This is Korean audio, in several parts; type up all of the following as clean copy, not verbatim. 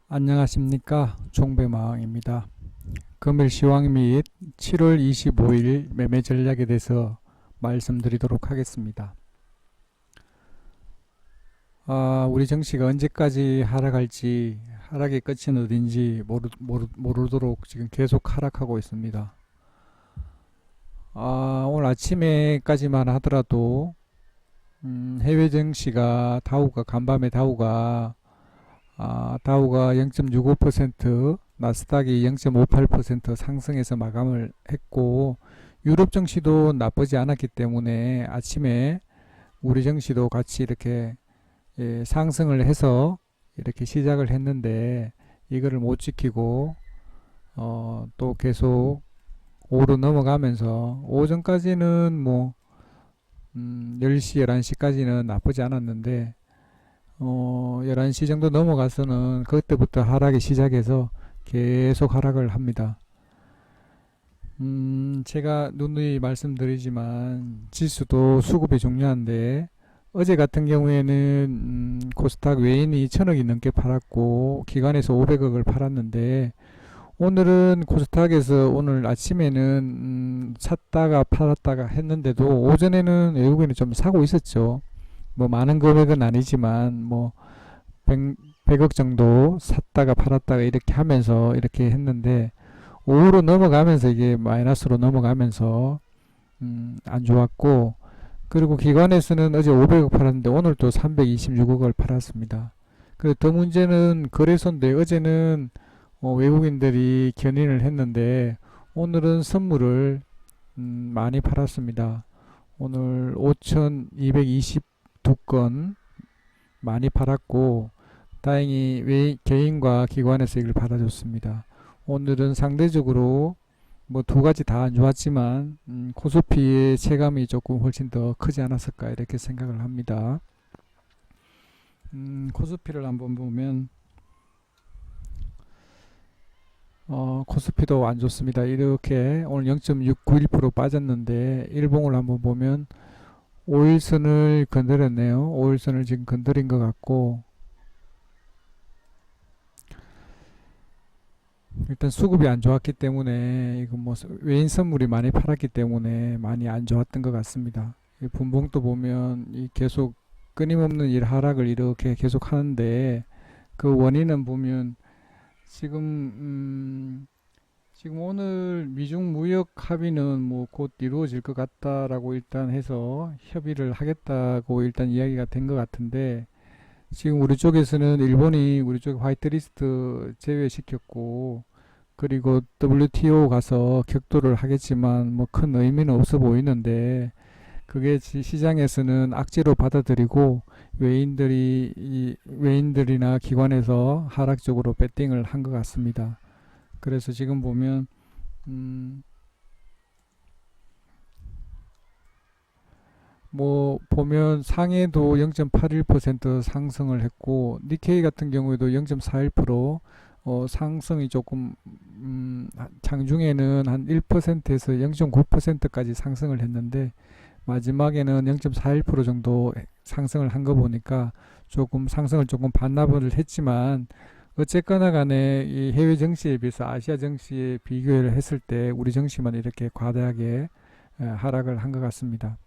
안녕하십니까, 종배마왕입니다. 금일 시황 및 7월 25일 매매 전략에 대해서 말씀드리도록 하겠습니다. 우리 증시가 언제까지 하락할지, 하락의 끝은 어딘지 모르도록 지금 계속 하락하고 있습니다. 오늘 아침에까지만 하더라도 해외 증시가 간밤에 다우가 0.65%, 나스닥이 0.58% 상승해서 마감을 했고, 유럽 증시도 나쁘지 않았기 때문에 아침에 우리 증시도 같이 이렇게 상승을 해서 이렇게 시작을 했는데, 이거를 못 지키고 또 계속 오로 넘어가면서 오전까지는 10시, 11시까지는 나쁘지 않았는데 11시 정도 넘어가서는 그때부터 하락이 시작해서 계속 하락을 합니다. 제가 누누이 말씀드리지만 지수도 수급이 중요한데, 어제 같은 경우에는 코스닥 외인이 1000억이 넘게 팔았고 기관에서 500억을 팔았는데, 오늘은 코스닥에서 오늘 아침에는 샀다가 팔았다가 했는데도 오전에는 외국인이 좀 사고 있었죠. 많은 금액은 아니지만 100억 정도 샀다가 팔았다가 이렇게 하면서 이렇게 했는데, 오후로 넘어가면서 이게 마이너스로 넘어가면서 안 좋았고, 그리고 기관에서는 어제 500억 팔았는데 오늘 또 326억을 팔았습니다. 그리고 더 문제는 거래소인데, 어제는 외국인들이 견인을 했는데 오늘은 선물을 많이 팔았습니다. 오늘 5,222건 많이 팔았고, 다행히 개인과 기관에서 이걸 받아줬습니다. 오늘은 상대적으로 두 가지 다 안 좋았지만 코스피의 체감이 조금 훨씬 더 크지 않았을까 이렇게 생각을 합니다. 코스피를 한번 보면 코스피도 안 좋습니다. 이렇게 오늘 0.691% 빠졌는데 일봉을 한번 보면 5일선을 건드렸네요. 5일선을 지금 건드린 것 같고, 일단 수급이 안 좋았기 때문에, 이거 외인 선물이 많이 팔았기 때문에 많이 안 좋았던 것 같습니다. 이 분봉도 보면 계속 끊임없는 하락을 이렇게 계속 하는데, 그 원인은 보면 지금 오늘 미중 무역 합의는 곧 이루어질 것 같다라고 일단 해서 협의를 하겠다고 일단 이야기가 된 것 같은데, 지금 우리 쪽에서는 일본이 우리 쪽 화이트리스트 제외시켰고, 그리고 WTO 가서 격돌을 하겠지만 큰 의미는 없어 보이는데, 그게 시장에서는 악재로 받아들이고 외인들이나 기관에서 하락적으로 배팅을 한 것 같습니다. 그래서 지금 보면 상해도 0.81% 상승을 했고, 니케이 같은 경우에도 0.41% 상승이 조금 장중에는 한 1%에서 0.9%까지 상승을 했는데, 마지막에는 0.41% 정도 상승을 한 거 보니까 조금 상승을 조금 반납을 했지만, 어쨌거나 간에 이 해외 증시에 비해서 아시아 증시에 비교를 했을 때 우리 증시만 이렇게 과다하게 하락을 한 것 같습니다.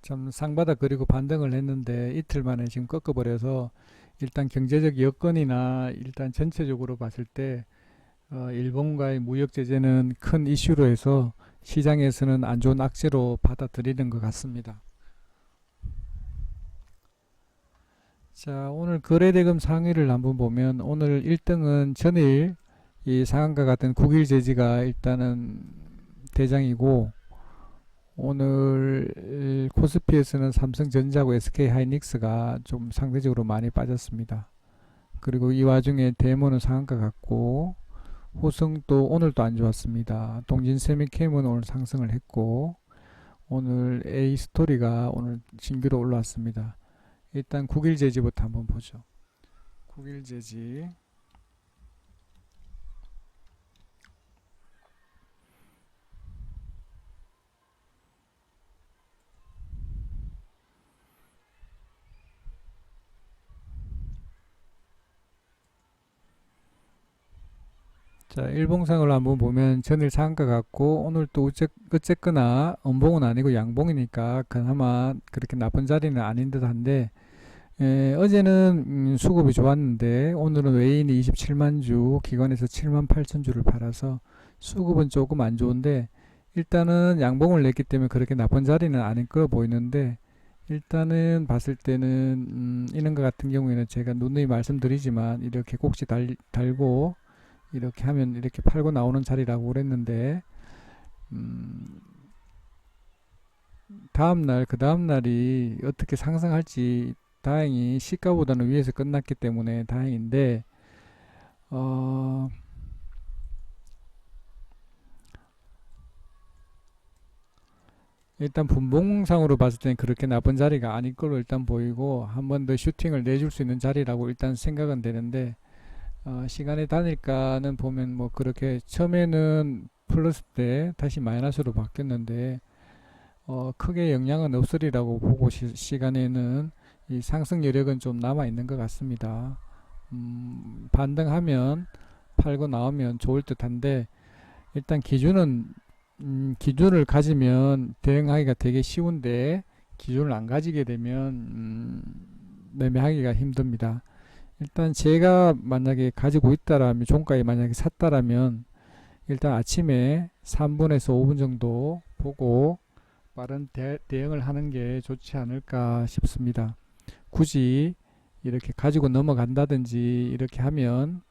참 상바닥 그리고 반등을 했는데 이틀 만에 지금 꺾어버려서, 일단 경제적 여건이나 일단 전체적으로 봤을 때 일본과의 무역 제재는 큰 이슈로 해서 시장에서는 안 좋은 악재로 받아들이는 것 같습니다. 자, 오늘 거래대금 상위를 한번 보면 오늘 1등은 전일 이 상한가 같은 국일 제지가 일단은 대장이고, 오늘 코스피에서는 삼성전자하고 SK하이닉스가 좀 상대적으로 많이 빠졌습니다. 그리고 이 와중에 대모는 상한가 같고, 호성도 오늘도 안 좋았습니다. 동진세미캠은 오늘 상승을 했고, 오늘 A스토리가 오늘 신규로 올라왔습니다. 일단 국일 제지부터 한번 보죠. 국일제지. 자, 일봉상으로 한번 보면 전일 상가 같고 오늘 또 어쨌거나 음봉은 아니고 양봉이니까 그나마 그렇게 나쁜 자리는 아닌 듯한데 어제는 수급이 좋았는데 오늘은 외인이 27만 주, 기관에서 7만 8천 주를 팔아서 수급은 조금 안 좋은데 일단은 양봉을 냈기 때문에 그렇게 나쁜 자리는 아닐 거 보이는데 일단은 봤을 때는 이런 것 같은 경우에는 제가 누누이 말씀드리지만 이렇게 꼭지 달고 이렇게 하면 이렇게 팔고 나오는 자리라고 그랬는데 음, 다음날 그 다음날이 어떻게 상승할지 다행히 시가보다는 위에서 끝났기 때문에 다행인데 어, 일단 분봉상으로 봤을 때는 그렇게 나쁜 자리가 아닐 걸로 일단 보이고 한 번 더 슈팅을 내줄 수 있는 자리라고 일단 생각은 되는데 시간의 단일가는 보면 뭐 그렇게 처음에는 플러스 때 다시 마이너스로 바뀌었는데 크게 영향은 없으리라고 보고 시간에는 이 상승 여력은 좀 남아 있는 것 같습니다. 반등하면 팔고 나오면 좋을 듯한데 일단 기준을 가지면 대응하기가 되게 쉬운데 기준을 안 가지게 되면 매매하기가 힘듭니다. 일단 제가 만약에 가지고 있다라면 종가에 만약에 샀다라면 일단 아침에 3분에서 5분 정도 보고 빠른 대응을 하는 게 좋지 않을까 싶습니다. 굳이 이렇게 가지고 넘어간다든지 이렇게 하면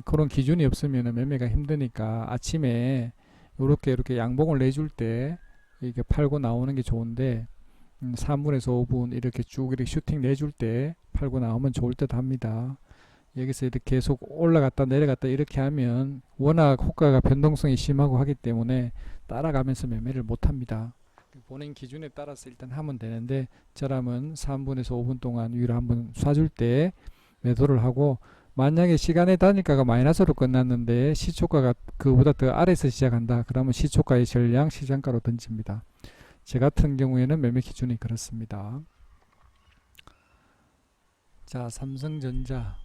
그런 기준이 없으면 매매가 힘드니까 아침에 이렇게 양봉을 내줄 때 이렇게 팔고 나오는 게 좋은데 3분에서 5분 이렇게 쭉 이렇게 슈팅 내줄 때 팔고 나오면 좋을 듯 합니다. 여기서 이렇게 계속 올라갔다 내려갔다 이렇게 하면 워낙 호가가 변동성이 심하고 하기 때문에 따라가면서 매매를 못 합니다. 본인 기준에 따라서 일단 하면 되는데 저라면 3분에서 5분 동안 위로 한번 쏴줄 때 매도를 하고 만약에 시간의 단일가가 마이너스로 끝났는데 시초가가 그보다 더 아래에서 시작한다. 그러면 시초가의 전량 시장가로 던집니다. 제 같은 경우에는 매매 기준이 그렇습니다. 자, 삼성전자.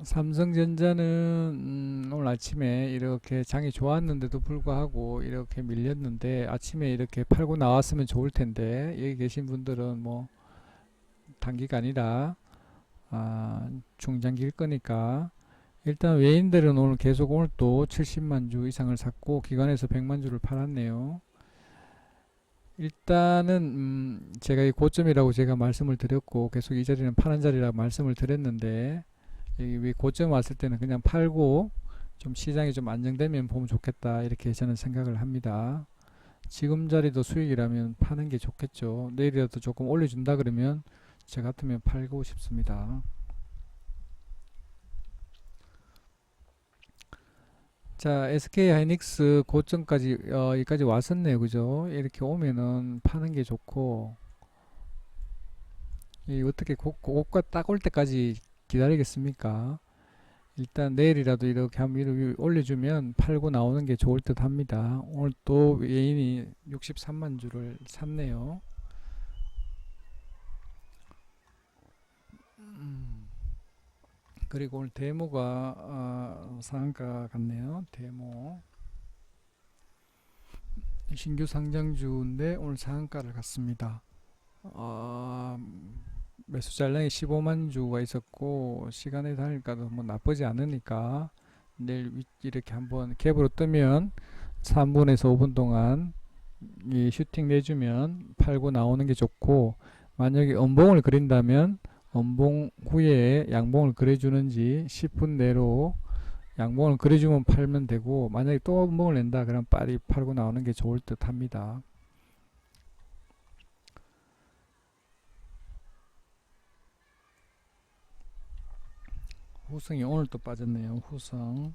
삼성전자는 오늘 아침에 이렇게 장이 좋았는데도 불구하고 이렇게 밀렸는데 아침에 이렇게 팔고 나왔으면 좋을 텐데 여기 계신 분들은 뭐 단기가 아니라 중장기일 거니까 일단 외인들은 오늘 계속 오늘 또 70만 주 이상을 샀고 기관에서 100만 주를 팔았네요. 일단은 제가 이 고점이라고 제가 말씀을 드렸고 계속 이 자리는 파는 자리라고 말씀을 드렸는데 위 고점 왔을 때는 그냥 팔고 좀 시장이 좀 안정되면 보면 좋겠다 이렇게 저는 생각을 합니다. 지금 자리도 수익이라면 파는 게 좋겠죠. 내일이라도 조금 올려준다 그러면 저 같으면 팔고 싶습니다. 자, SK 하이닉스 고점까지 여기까지 왔었네요. 그죠? 이렇게 오면은 파는 게 좋고 이 어떻게 고가 딱 올 때까지 기다리겠습니까? 일단 내일이라도 이렇게 한번 위로 올려주면 팔고 나오는 게 좋을 듯 합니다. 오늘 또 외인이 63만 주를 샀네요. 그리고 오늘 데모가 상한가 같네요. 데모 신규 상장주인데 오늘 상한가를 갔습니다. 매수 잔량이 15만 주가 있었고 시간의 단일가도 뭐 나쁘지 않으니까 내일 이렇게 한번 갭으로 뜨면 3분에서 5분 동안 이 슈팅 내주면 팔고 나오는 게 좋고 만약에 음봉을 그린다면 음봉 후에 양봉을 그려주는지 10분 내로 양봉을 그려주면 팔면 되고 만약에 또 음봉을 낸다 그러면 빨리 팔고 나오는 게 좋을 듯 합니다. 후성이 오늘 또 빠졌네요. 후성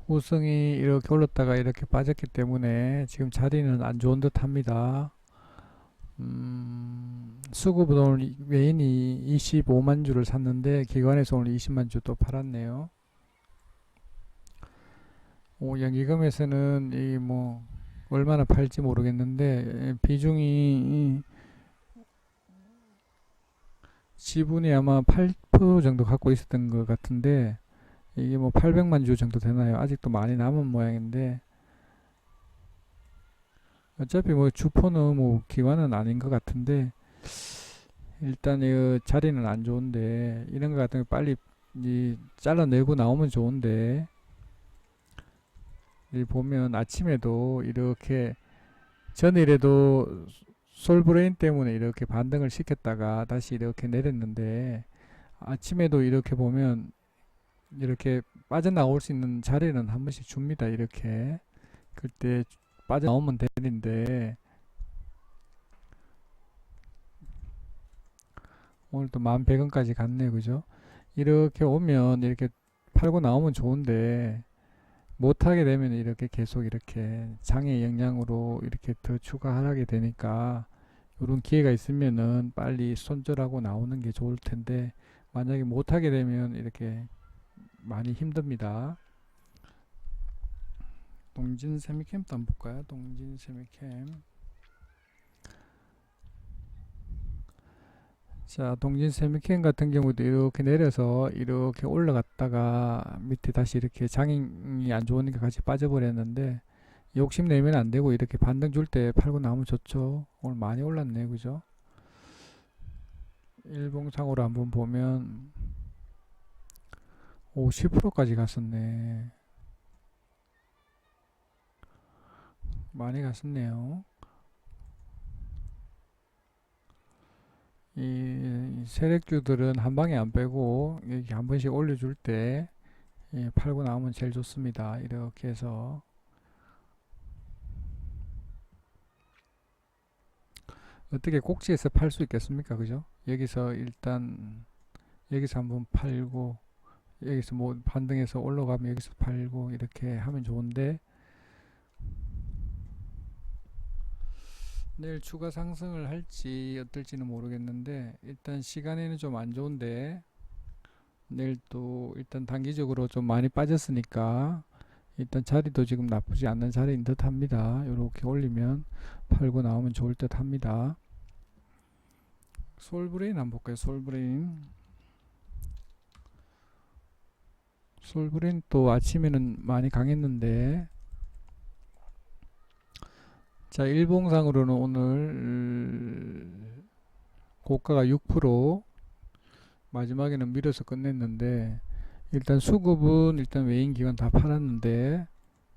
후승이 이렇게 올랐다가 이렇게 빠졌기 때문에 지금 자리는 안 좋은 듯 합니다. 수급은 오늘 외인이 25만 주를 샀는데 기관에서 오늘 20만 주 또 팔았네요. 연기금에서는 이 뭐 얼마나 팔지 모르겠는데 비중이 지분이 아마 8% 정도 갖고 있었던 것 같은데 이게 뭐 800만 주 정도 되나요? 아직도 많이 남은 모양인데 어차피 뭐 주포는 뭐 기관은 아닌 것 같은데 일단 이 자리는 안 좋은데 이런 거 같은 거 빨리 잘라내고 나오면 좋은데 이 보면 아침에도 이렇게 전일에도 솔브레인 때문에 이렇게 반등을 시켰다가 다시 이렇게 내렸는데 아침에도 이렇게 보면 이렇게 빠져나올 수 있는 자리는 한 번씩 줍니다. 이렇게 그때 빠져나오면 되는데 오늘 또 11,100원까지 갔네요. 그죠? 이렇게 오면 이렇게 팔고 나오면 좋은데 못하게 되면 이렇게 계속 이렇게 장의 영향으로 이렇게 더 추가 하락이 되니까 이런 기회가 있으면은 빨리 손절하고 나오는 게 좋을 텐데 만약에 못하게 되면 이렇게 많이 힘듭니다. 동진 세미캠도 한번 볼까요? 동진 세미캠. 자, 동진 세미캠 같은 경우도 이렇게 내려서 이렇게 올라갔다가 밑에 다시 이렇게 장이 안 좋으니까 같이 빠져버렸는데 욕심내면 안 되고 이렇게 반등 줄 때 팔고 나오면 좋죠. 오늘 많이 올랐네. 그죠? 일봉상으로 한번 보면 10%까지 갔었네. 많이 갔었네요. 이 세력주들은 한 방에 안 빼고 이렇게 한 번씩 올려줄 때 팔고 나오면 제일 좋습니다. 이렇게 해서 어떻게 꼭지에서 팔 수 있겠습니까? 그죠? 여기서 일단 여기서 한번 팔고 여기서 뭐 반등해서 올라가면 여기서 팔고 이렇게 하면 좋은데 내일 추가 상승을 할지 어떨지는 모르겠는데 일단 시간에는 좀 안 좋은데 내일 또 일단 단기적으로 좀 많이 빠졌으니까 일단 자리도 지금 나쁘지 않는 자리인 듯 합니다. 이렇게 올리면 팔고 나오면 좋을 듯 합니다. 솔브레인 한번 볼까요? 솔브레인 또 아침에는 많이 강했는데 자, 일봉상으로는 오늘 고가가 6% 마지막에는 밀어서 끝냈는데 일단 수급은 일단 외인 기관 다 팔았는데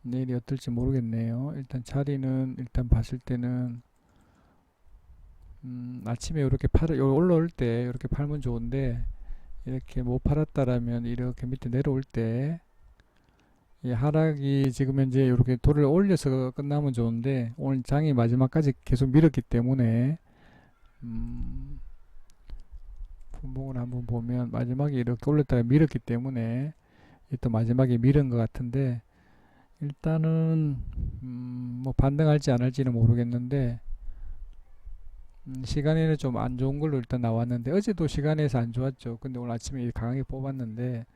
내일이 어떨지 모르겠네요. 일단 자리는 일단 봤을 때는 아침에 이렇게 올라올 때 이렇게 팔면 좋은데 이렇게 못 팔았다라면 이렇게 밑에 내려올 때 이 하락이 지금 현재 이렇게 돌을 올려서 끝나면 좋은데 오늘 장이 마지막까지 계속 밀었기 때문에 분봉을 한번 보면 마지막에 이렇게 올렸다가 밀었기 때문에 또 마지막에 밀은 것 같은데 일단은 뭐 반등할지 안 할지는 모르겠는데 시간에는 좀 안 좋은 걸로 일단 나왔는데 어제도 시간에서 안 좋았죠. 근데 오늘 아침에 강하게 뽑았는데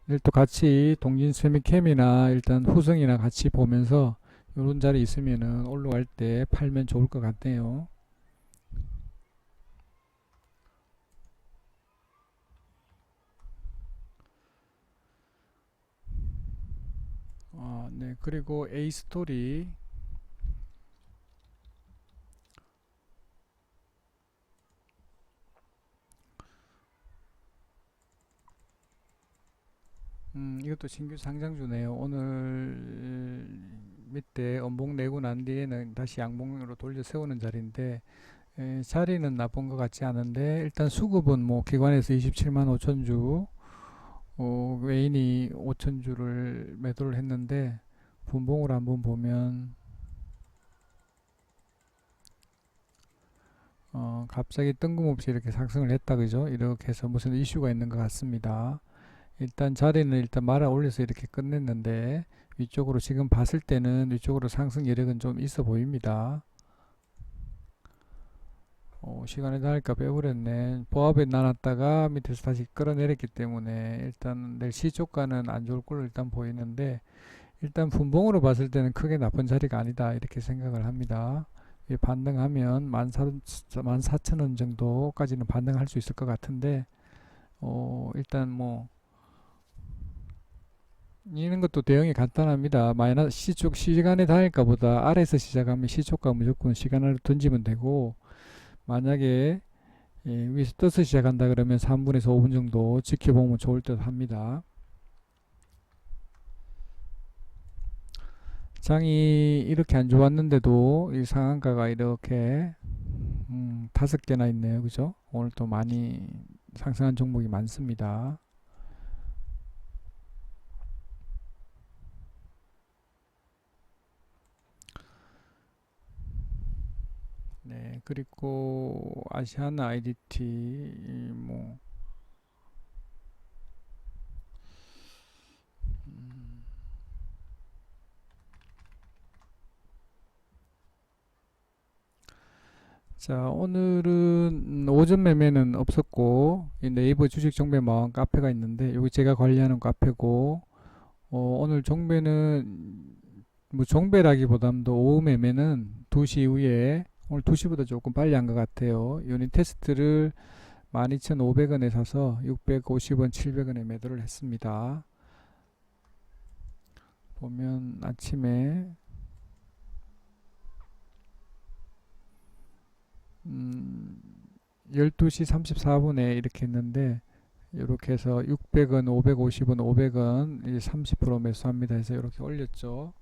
내일 또 같이 동진 세미캠이나 일단 후성이나 같이 보면서 이런 자리 있으면은 올라갈 때 팔면 좋을 것 같네요. 네. 그리고 A 스토리 이것도 신규 상장주네요. 오늘 밑에 원봉 내고 난 뒤에는 다시 양봉으로 돌려 세우는 자리인데 자리는 나쁜 것 같지 않은데 일단 수급은 뭐 기관에서 27만 5천 주 외인이 5천 주를 매도를 했는데 분봉을 한번 보면 갑자기 뜬금없이 이렇게 상승을 했다 그죠? 이렇게 해서 무슨 이슈가 있는 것 같습니다. 일단 자리는 일단 말아 올려서 이렇게 끝냈는데 위쪽으로 지금 봤을 때는 위쪽으로 상승 여력은 좀 있어 보입니다. 시간이 다니까 빼버렸네. 보합에 나눴다가 밑에서 다시 끌어내렸기 때문에 일단 내일 시초가는 안 좋을 걸로 일단 보이는데, 일단 분봉으로 봤을 때는 크게 나쁜 자리가 아니다 이렇게 생각을 합니다. 반등하면 14,000원 정도까지는 반등할 수 있을 것 같은데, 일단 뭐 이런 것도 대응이 간단합니다. 마이너스 시쪽 시간에 다닐까 보다 아래에서 시작하면 시초가 무조건 시간을 던지면 되고, 만약에 위에서 떠서 시작한다 그러면 3분에서 5분 정도 지켜보면 좋을 듯 합니다. 장이 이렇게 안 좋았는데도 이 상한가가 이렇게 5개나 있네요. 그죠? 오늘 또 많이 상승한 종목이 많습니다. 네, 그리고 아시아나 IDT 뭐 음, 자, 오늘은 오전 매매는 없었고, 이 네이버 주식 정배 마왕 카페가 있는데 여기 제가 관리하는 카페고, 오늘 정배는 뭐 정배라기보담도 오후 매매는 2시 이후에, 오늘 2시보다 조금 빨리 한 것 같아요. 유닛 테스트를 12,500원에 사서 650원, 700원에 매도를 했습니다. 보면 아침에 12시 34분에 이렇게 했는데, 이렇게 해서 600원, 550원, 500원 30% 매수합니다 해서 이렇게 올렸죠.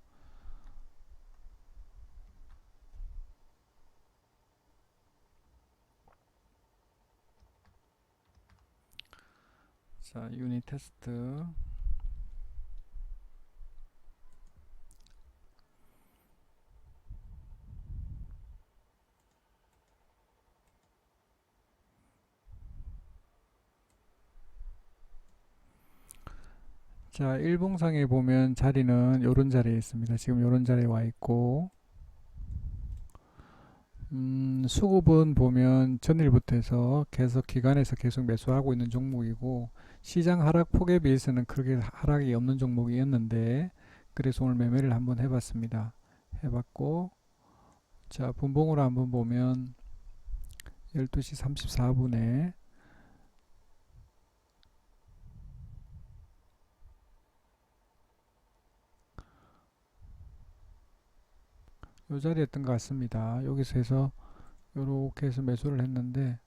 자, 유닛 테스트. 자, 일봉상에 보면 자리는 요런 자리에 있습니다. 지금 요런 자리에 와 있고, 수급은 보면 전일부터 해서 계속 기관에서 계속 매수하고 있는 종목이고, 시장 하락 폭에 비해서는 크게 하락이 없는 종목이었는데, 그래서 오늘 매매를 한번 해봤습니다. 해봤고, 자, 분봉으로 한번 보면 12시 34분에 요 자리였던 것 같습니다. 여기서 해서 요렇게 해서 매수를 했는데,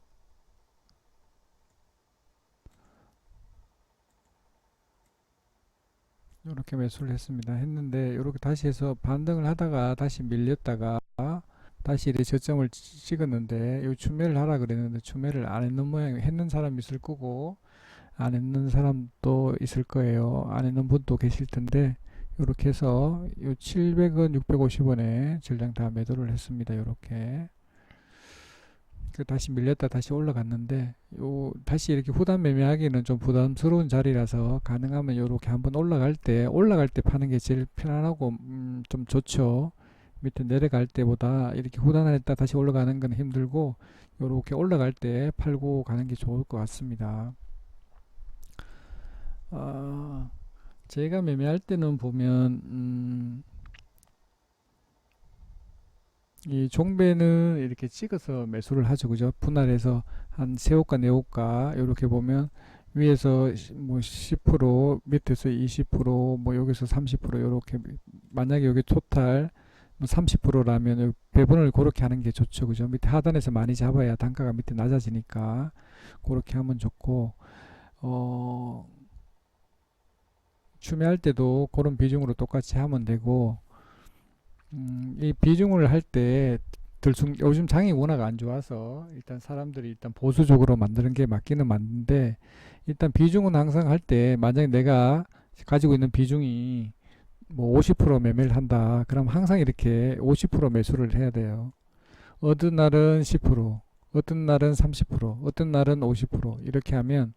요렇게 매수를 했는데 요렇게 다시 해서 반등을 하다가 다시 밀렸다가 다시 이렇게 저점을 찍었는데, 요 추매를 하라 그랬는데 추매를 안 했는 모양이, 했는 사람이 있을 거고 안 했는 사람도 있을 거예요. 안 했는 분도 계실 텐데, 요렇게 해서 요 700원, 650원에 전량 다 매도를 했습니다. 요렇게 다시 밀렸다 다시 올라갔는데, 요 다시 이렇게 후단 매매하기는 좀 부담스러운 자리라서 가능하면 요렇게 한번 올라갈 때 파는 게 제일 편안하고 좀 좋죠. 밑에 내려갈 때보다 이렇게 후단했다 다시 올라가는 건 힘들고, 요렇게 올라갈 때 팔고 가는 게 좋을 것 같습니다. 제가 매매할 때는 보면 이 종배는 이렇게 찍어서 매수를 하죠. 그죠? 분할해서 한 세호가 네호가 이렇게 보면 위에서 뭐 10%, 밑에서 20%, 여기서 30% 이렇게, 만약에 여기 토탈 뭐 30%라면 배분을 그렇게 하는 게 좋죠. 그죠? 밑에 하단에서 많이 잡아야 단가가 밑에 낮아지니까 그렇게 하면 좋고, 추매할 때도 그런 비중으로 똑같이 하면 되고, 이 비중을 할 때 요즘 장이 워낙 안 좋아서 일단 사람들이 일단 보수적으로 만드는 게 맞기는 맞는데, 일단 비중은 항상 할 때 만약에 내가 가지고 있는 비중이 뭐 50% 매매를 한다 그럼 항상 이렇게 50% 매수를 해야 돼요. 어떤 날은 10%, 어떤 날은 30%, 어떤 날은 50% 이렇게 하면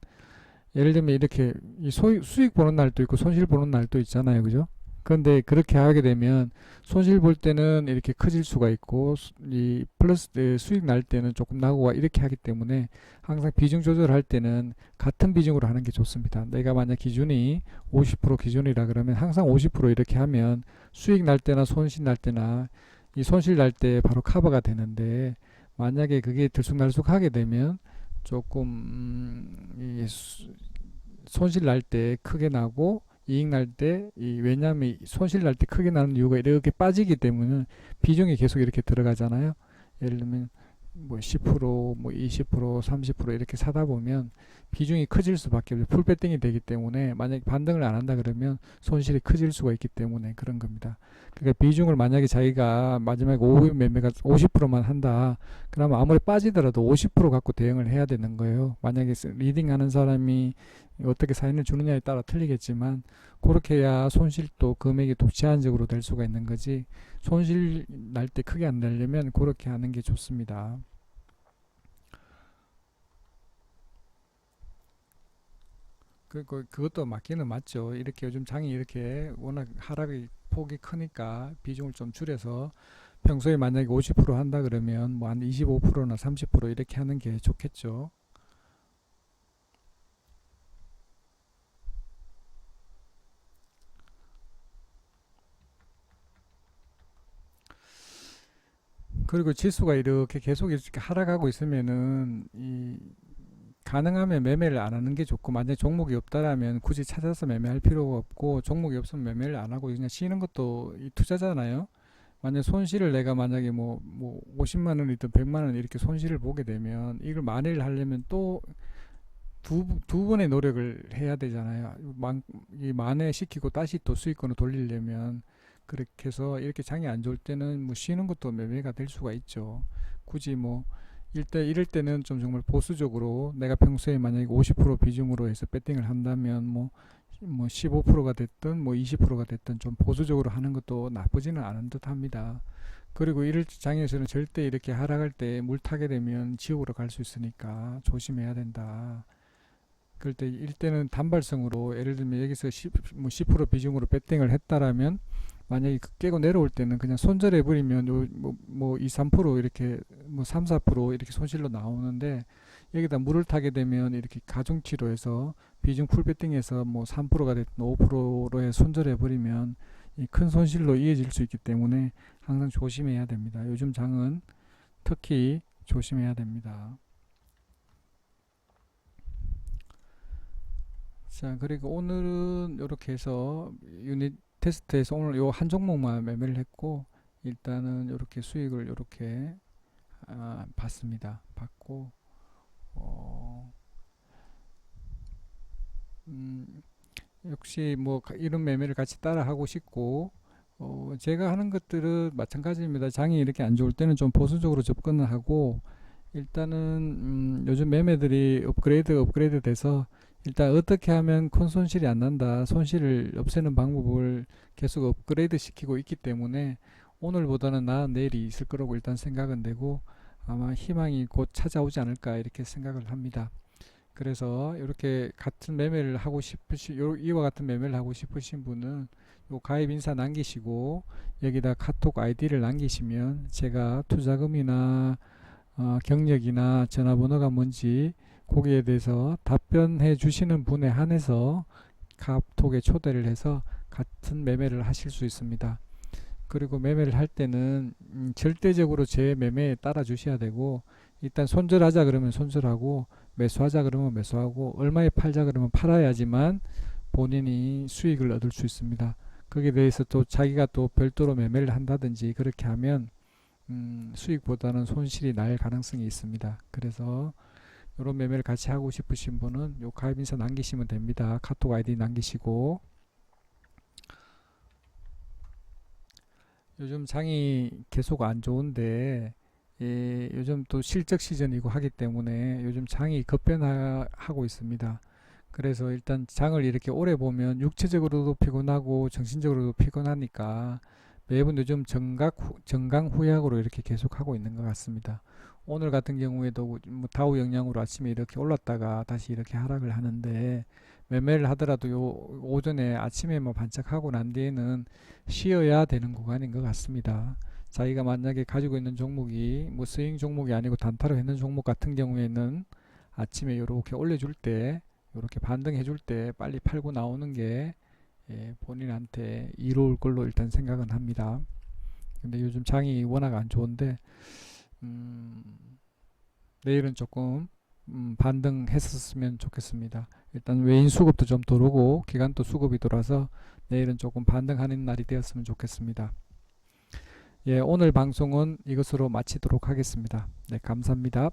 예를 들면 이렇게 수익 보는 날도 있고 손실 보는 날도 있잖아요. 그죠? 그런데 그렇게 하게 되면 손실 볼 때는 이렇게 커질 수가 있고 이 플러스 수익 날 때는 조금 나고가 이렇게 하기 때문에 항상 비중 조절할 때는 같은 비중으로 하는 게 좋습니다. 내가 만약 기준이 50% 기준이라 그러면 항상 50% 이렇게 하면 수익 날 때나 손실 날 때나 이 손실 날 때 바로 커버가 되는데 만약에 그게 들쑥날쑥 하게 되면 조금 손실 날 때 크게 나고 이익 날 때 왜냐하면 손실 날 때 크게 나는 이유가 이렇게 빠지기 때문에 비중이 계속 이렇게 들어가잖아요. 예를 들면 뭐 10%, 뭐 20%, 30% 이렇게 사다 보면 비중이 커질 수밖에 없어요. 풀배팅이 되기 때문에 만약에 반등을 안 한다 그러면 손실이 커질 수가 있기 때문에 그런 겁니다. 그러니까 비중을 만약에 자기가 마지막에 오후 매매가 50%만 한다. 그러면 아무리 빠지더라도 50% 갖고 대응을 해야 되는 거예요. 만약에 리딩하는 사람이 어떻게 사인을 주느냐에 따라 틀리겠지만 그렇게 해야 손실도 금액이 또 제한적으로 될 수가 있는 거지. 손실 날 때 크게 안 내려면 그렇게 하는 게 좋습니다. 그것도 맞기는 맞죠. 이렇게 요즘 장이 이렇게 워낙 하락의 폭이 크니까 비중을 좀 줄여서 평소에 만약에 50% 한다 그러면 뭐 한 25%나 30% 이렇게 하는 게 좋겠죠. 그리고 지수가 이렇게 계속 이렇게 하락하고 있으면은 가능하면 매매를 안 하는 게 좋고 만약에 종목이 없다라면 굳이 찾아서 매매할 필요가 없고 종목이 없으면 매매를 안 하고 그냥 쉬는 것도 투자잖아요. 만약 손실을 내가 만약에 뭐 50만 원이든 100만 원 이렇게 손실을 보게 되면 이걸 만회를 하려면 또 두 번의 노력을 해야 되잖아요. 이 만회시키고 다시 또 수익권을 돌리려면 그렇게 해서 이렇게 장이 안 좋을 때는 뭐 쉬는 것도 매매가 될 수가 있죠. 굳이 뭐 이럴 때는 좀 정말 보수적으로 내가 평소에 만약에 50% 비중으로 해서 배팅을 한다면 뭐 15%가 됐든 뭐 20%가 됐든 좀 보수적으로 하는 것도 나쁘지는 않은 듯 합니다. 그리고 이럴 장에서는 절대 이렇게 하락할 때 물 타게 되면 지옥으로 갈 수 있으니까 조심해야 된다. 그럴 때 일때는 단발성으로 예를 들면 여기서 10% 비중으로 배팅을 했다라면 만약에 깨고 내려올 때는 그냥 손절해 버리면 뭐 2, 3% 이렇게 뭐 3, 4% 이렇게 손실로 나오는데 여기다 물을 타게 되면 이렇게 가중치로 해서 비중 풀 배팅해서 뭐 3%가 됐든 5%로 해 손절해 버리면 이 큰 손실로 이어질 수 있기 때문에 항상 조심해야 됩니다. 요즘 장은 특히 조심해야 됩니다. 자, 그리고 오늘은 이렇게 해서 유닛 테스트에서 오늘 요 한 종목만 매매를 했고 일단은 이렇게 수익을 이렇게 받습니다. 받고 어, 음, 역시 뭐 이런 매매를 같이 따라 하고 싶고 제가 하는 것들은 마찬가지입니다. 장이 이렇게 안 좋을 때는 좀 보수적으로 접근을 하고 일단은 요즘 매매들이 업그레이드 돼서 일단 어떻게 하면 큰 손실이 안 난다 손실을 없애는 방법을 계속 업그레이드 시키고 있기 때문에 오늘보다는 나은 내일이 있을 거라고 일단 생각은 되고 아마 희망이 곧 찾아오지 않을까 이렇게 생각을 합니다. 그래서 이렇게 같은 매매를 하고 이와 같은 매매를 하고 싶으신 분은 요 가입 인사 남기시고 여기다 카톡 아이디를 남기시면 제가 투자금이나 경력이나 전화번호가 뭔지 거기에 대해서 답변해 주시는 분에 한해서 카톡에 초대를 해서 같은 매매를 하실 수 있습니다. 그리고 매매를 할 때는 절대적으로 제 매매에 따라 주셔야 되고 일단 손절하자 그러면 손절하고 매수하자 그러면 매수하고 얼마에 팔자 그러면 팔아야지만 본인이 수익을 얻을 수 있습니다. 거기에 대해서 또 자기가 또 별도로 매매를 한다든지 그렇게 하면 수익보다는 손실이 날 가능성이 있습니다. 그래서 이런 매매를 같이 하고 싶으신 분은 요 가입인사 남기시면 됩니다. 카톡 아이디 남기시고 요즘 장이 계속 안 좋은데 요즘 또 실적 시즌이고 하기 때문에 요즘 장이 급변하고 있습니다. 그래서 일단 장을 이렇게 오래 보면 육체적으로도 피곤하고 정신적으로도 피곤하니까 매번 요즘 정강 후약으로 이렇게 계속하고 있는 것 같습니다. 오늘 같은 경우에도 뭐 다우 영향으로 아침에 이렇게 올랐다가 다시 이렇게 하락을 하는데, 매매를 하더라도 요 오전에 아침에 뭐 반짝하고 난 뒤에는 쉬어야 되는 구간인 것 같습니다. 자기가 만약에 가지고 있는 종목이 뭐 스윙 종목이 아니고 단타로 했는 종목 같은 경우에는 아침에 이렇게 올려줄 때, 이렇게 반등해 줄 때 빨리 팔고 나오는 게 본인한테 이로울 걸로 일단 생각은 합니다. 근데 요즘 장이 워낙 안 좋은데, 음, 내일은 조금 반등했었으면 좋겠습니다. 일단 외인 수급도 좀 들어오고 기관도 수급이 돌아서 내일은 조금 반등하는 날이 되었으면 좋겠습니다. 예, 오늘 방송은 이것으로 마치도록 하겠습니다. 네, 감사합니다.